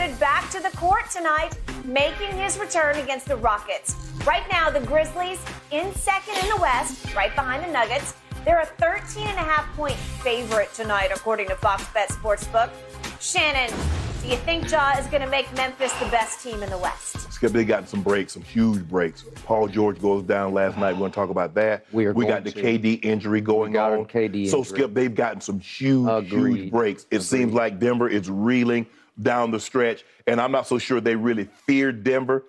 headed back to the court tonight, making his return against the Rockets. Right now, the Grizzlies in second in the West, right behind the Nuggets. They're a 13.5-point favorite tonight, according to Fox Bet Sportsbook. Shannon, do you think Ja is going to make Memphis the best team in the West? Skip, they got some breaks, some huge breaks. Paul George goes down last night. We're going to talk about that. We got the KD injury going on. So, Skip, they've gotten some huge breaks. It seems like Denver is reeling down the stretch, and I'm not so sure they really feared Denver.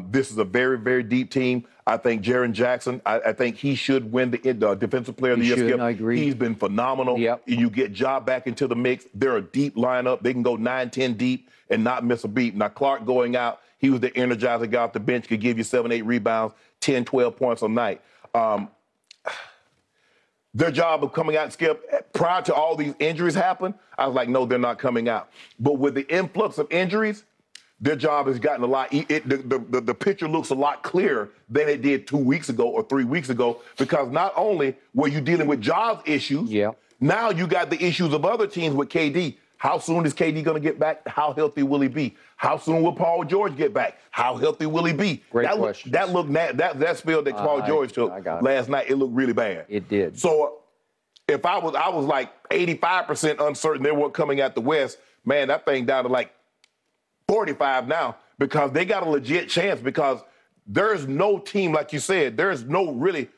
This is a very, very deep team. I think Jaren Jackson, I think he should win the Defensive Player of the Year. Skip. I agree. He's been phenomenal. Yep. You get Ja back into the mix. They're a deep lineup. They can go 9-10 deep and not miss a beat. Now, Clark going out, he was the energizer guy off the bench, could give you 7-8 rebounds, 10, 12 points a night. Their job of coming out, Skip, prior to all these injuries happen, I was like, no, they're not coming out. But with the influx of injuries, their job has gotten a lot. The picture looks a lot clearer than it did 2 weeks ago or 3 weeks ago, because not only were you dealing with Ja's issues, now you got the issues of other teams with KD. How soon is KD going to get back? How healthy will he be? How soon will Paul George get back? How healthy will he be? Great question. That spill that Paul George took last night, it looked really bad. It did. So if I was like 85% uncertain they weren't coming out the West, man, that thing down to like 45 now, because they got a legit chance, because there's no team, like you said, there's no Warriors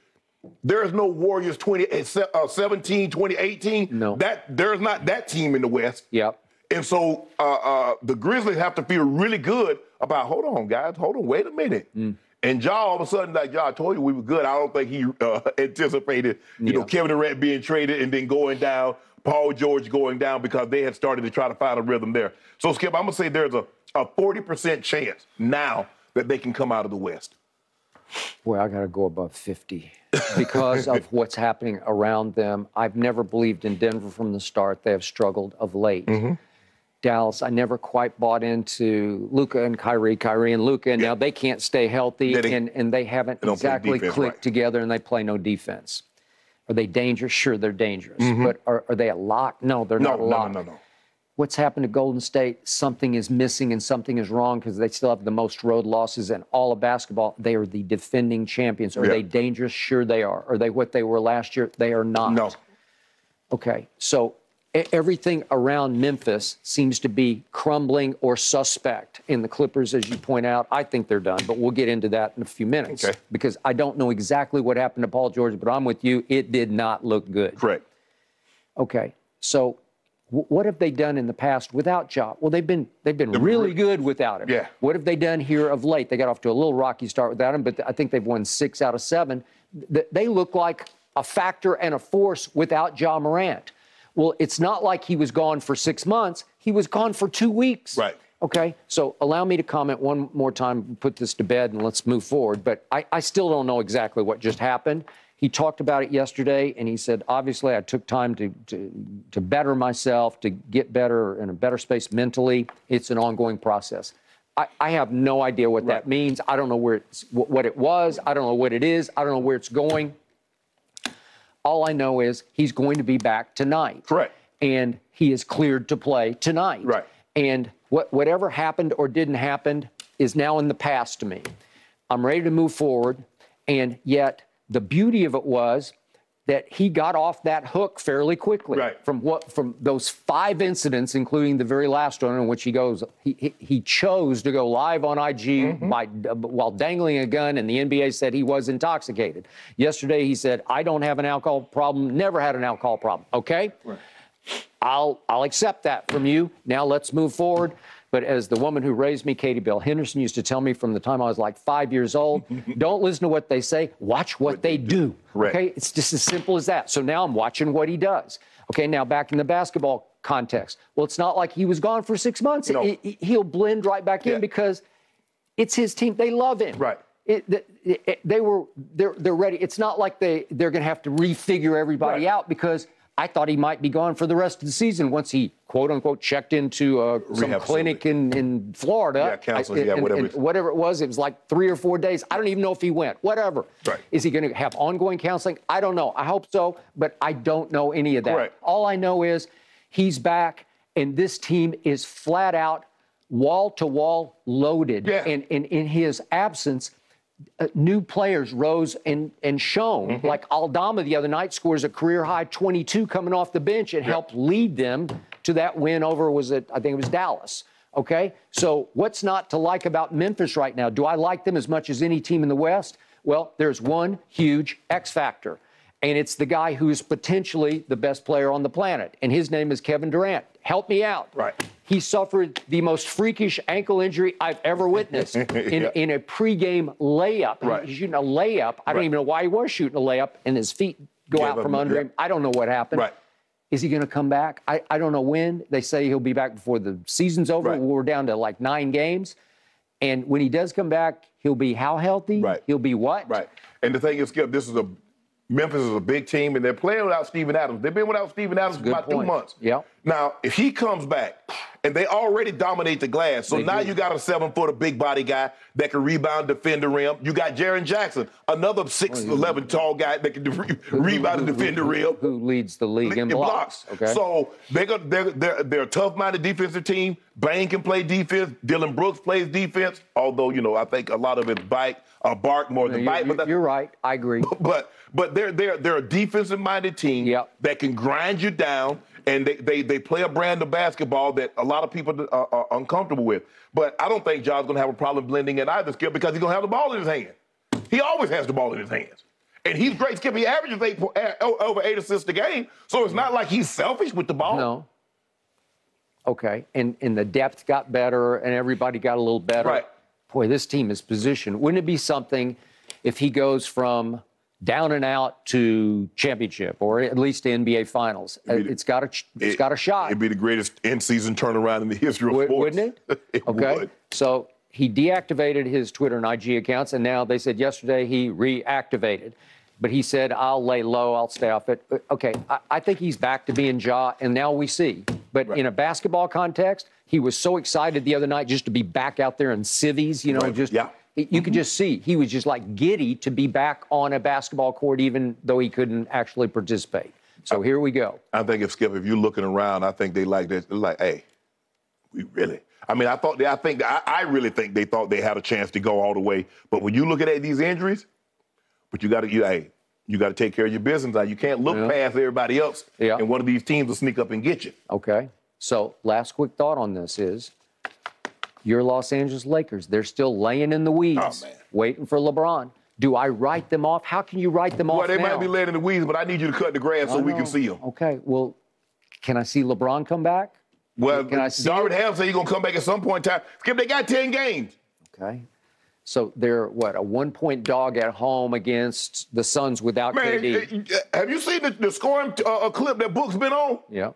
2017, 2018. No. There's not that team in the West. Yep. And so the Grizzlies have to feel really good about, hold on, guys, wait a minute. And Ja, all of a sudden, like Ja, I told you we were good. I don't think he anticipated, Kevin Durant being traded and then going down, Paul George going down, because they had started to try to find a rhythm there. So, Skip, I'm going to say there's a 40% chance now that they can come out of the West. Boy, I got to go above 50 because of what's happening around them. I've never believed in Denver from the start. They have struggled of late. Dallas, I never quite bought into Luka and Kyrie and Luka, and now they can't stay healthy, and they haven't exactly clicked together, and they play no defense. Are they dangerous? Sure, they're dangerous. But are they a lock? No, they're not a lock. No. What's happened to Golden State? Something is missing and something is wrong, because they still have the most road losses in all of basketball. They are the defending champions. Are they dangerous? Sure they are. Are they what they were last year? They are not. No. Okay, so everything around Memphis seems to be crumbling or suspect. In the Clippers, as you point out, I think they're done, but we'll get into that in a few minutes. Okay. Because I don't know exactly what happened to Paul George, but I'm with you. It did not look good. Correct. Okay, so what have they done in the past without Ja? Well, they've been really good without him. Yeah. What have they done here of late? They got off to a little rocky start without him, but I think they've won 6 out of 7. They look like a factor and a force without Ja Morant. Well, it's not like he was gone for 6 months. He was gone for 2 weeks. Right. Okay, so allow me to comment one more time, put this to bed, and let's move forward. But I still don't know exactly what just happened. He talked about it yesterday, and he said, obviously, I took time to better myself, to get better in a better space mentally. It's an ongoing process. I have no idea what that means. I don't know what it was. I don't know what it is. I don't know where it's going. All I know is he's going to be back tonight. Correct. And he is cleared to play tonight. Right. And whatever happened or didn't happen is now in the past to me. I'm ready to move forward, and yet the beauty of it was that he got off that hook fairly quickly. Right. From those 5 incidents, including the very last one in which he chose to go live on IG while dangling a gun, and the NBA said he was intoxicated. Yesterday he said, I don't have an alcohol problem, never had an alcohol problem. Okay? Right. I'll accept that from you. Now let's move forward. But as the woman who raised me, Katie Bell Henderson, used to tell me from the time I was like 5 years old, don't listen to what they say, watch what they do. Right. Okay? It's just as simple as that. So now I'm watching what he does. Okay, now back in the basketball context. Well, it's not like he was gone for 6 months. No. He'll blend right back in because it's his team. They love him. Right. They're ready. It's not like they're going to have to refigure everybody out, because I thought he might be gone for the rest of the season once he, quote unquote, checked into some clinic in Florida. Yeah, counseling, whatever it was like 3 or 4 days. I don't even know if he went. Whatever. Right. Is he going to have ongoing counseling? I don't know. I hope so, but I don't know any of that. Correct. All I know is he's back, and this team is flat out wall-to-wall loaded. Yeah. And in his absence, new players rose and shone. Like Aldama the other night scores a career-high 22 coming off the bench and helped lead them to that win over, I think it was Dallas. Okay? So what's not to like about Memphis right now? Do I like them as much as any team in the West? Well, there's one huge X factor, and it's the guy who's potentially the best player on the planet, and his name is Kevin Durant. Help me out. Right. He suffered the most freakish ankle injury I've ever witnessed in a pregame layup. Right. He's shooting a layup. I don't even know why he was shooting a layup, and his feet go out from under him. I don't know what happened. Right. Is he going to come back? I don't know when. They say he'll be back before the season's over. Right. We're down to like 9 games. And when he does come back, he'll be how healthy? Right. He'll be what? Right. And the thing is, Skip, Memphis is a big team, and they're playing without Steven Adams. They've been without Steven Adams for about 2 months. Yeah. Now, if he comes back, and they already dominate the glass, so now you got a 7-footer big body guy that can rebound, defend the rim. You got Jaren Jackson, another 6'11" tall guy that can rebound and defend the rim. Who leads the league in blocks. Okay. So they're a tough-minded defensive team. Bane can play defense. Dylan Brooks plays defense, although, I think a lot of it's bark more than bite. You're right. I agree. But they're a defensive-minded team that can grind you down, and they play a brand of basketball that a lot of people are uncomfortable with. But I don't think John's going to have a problem blending in either, Skip, because he's going to have the ball in his hand. He always has the ball in his hands. And he's great, Skip. He averages over 8 assists a game, so it's not like he's selfish with the ball. No. Okay. And the depth got better, and everybody got a little better. Right. Boy, this team is positioned. Wouldn't it be something if he goes from down and out to championship, or at least to NBA Finals? It's got a shot. It'd be the greatest in-season turnaround in the history of sports. Wouldn't it? It okay. would. So he deactivated his Twitter and IG accounts, and now they said yesterday he reactivated. But he said, I'll lay low, I'll stay off it. Okay, I think he's back to being Ja, and now we see. But in a basketball context, he was so excited the other night just to be back out there in civvies, You could just see he was just like giddy to be back on a basketball court, even though he couldn't actually participate. So here we go. I think if you're looking around, I think they like this. They're like, hey, we really. I mean, I really think they thought they had a chance to go all the way. But when you look at these injuries, but you got to take care of your business. Now, you can't look past everybody else, and one of these teams will sneak up and get you. Okay. So last quick thought on this is, your Los Angeles Lakers, they're still laying in the weeds, waiting for LeBron. Do I write them off? How can you write them off Well, they now? might be laying in the weeds, but I need you to cut the grass so we can see them. Okay. Well, can I see LeBron come back? Well, Darvin Ham said he's going to come back at some point in time. Skip, they got 10 games. Okay. So they're, a 1-point dog at home against the Suns without KD. Have you seen the scoring clip that Book's been on? Yeah.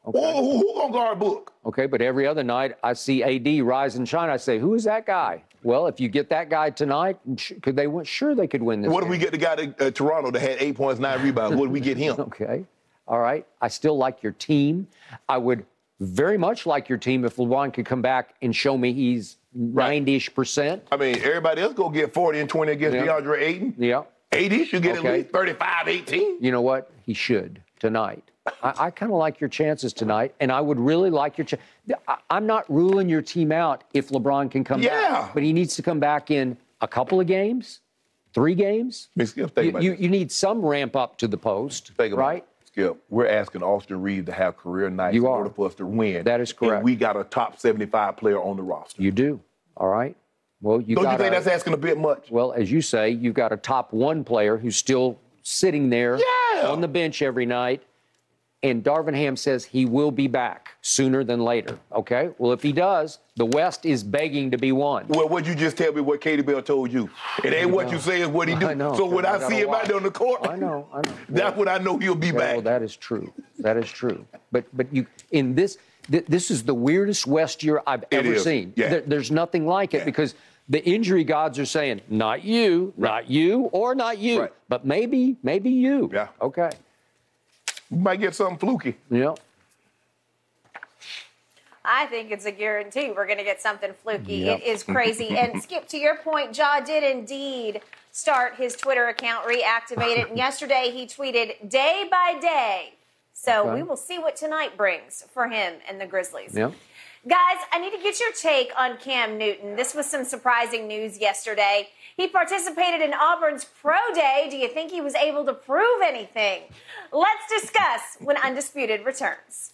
Okay. Who going to guard Book? Okay, but every other night I see AD rise and shine. I say, who is that guy? Well, if you get that guy tonight, could they win? Sure, they could win this What game. if we get the guy to Toronto that had 8 points, 9 rebounds? What do we get him? Okay. All right. I still like your team. I would very much like your team if LeBron could come back and show me he's 90-ish%. I mean, everybody else go get 40 and 20 against DeAndre Ayton. Yeah. 80 should get at least 35, 18. You know what? He should tonight. I kind of like your chances tonight, and I would really like your chance. I'm not ruling your team out if LeBron can come back, but he needs to come back in a couple of games, 3 games. You need some ramp up to the post, right? Skip, we're asking Austin Reeves to have career nights in order for us to win. That is correct. And we got a top 75 player on the roster. You do. All right. Well, Don't you think that's asking a bit much? Well, as you say, you've got a top 1 player who's still sitting there on the bench every night. And Darvin Ham says he will be back sooner than later, okay? Well, if he does, the West is begging to be won. Well, what'd you just tell me what Katie Bell told you? It ain't what you say, it's what he do. I know. So when I see him out there on the court, I know. That's when I know he'll be back. Well, that is true. That is true. But you in this is the weirdest West year I've ever seen. Yeah. There's nothing like it because the injury gods are saying, not you, not you, or not you, but maybe you. Yeah. Okay. We might get something fluky. Yeah. I think it's a guarantee we're going to get something fluky. Yep. It is crazy. And Skip, to your point, Ja did indeed start his Twitter account, reactivate it. And yesterday he tweeted day by day. So we will see what tonight brings for him and the Grizzlies. Yeah. Guys, I need to get your take on Cam Newton. This was some surprising news yesterday. He participated in Auburn's Pro Day. Do you think he was able to prove anything? Let's discuss when Undisputed returns.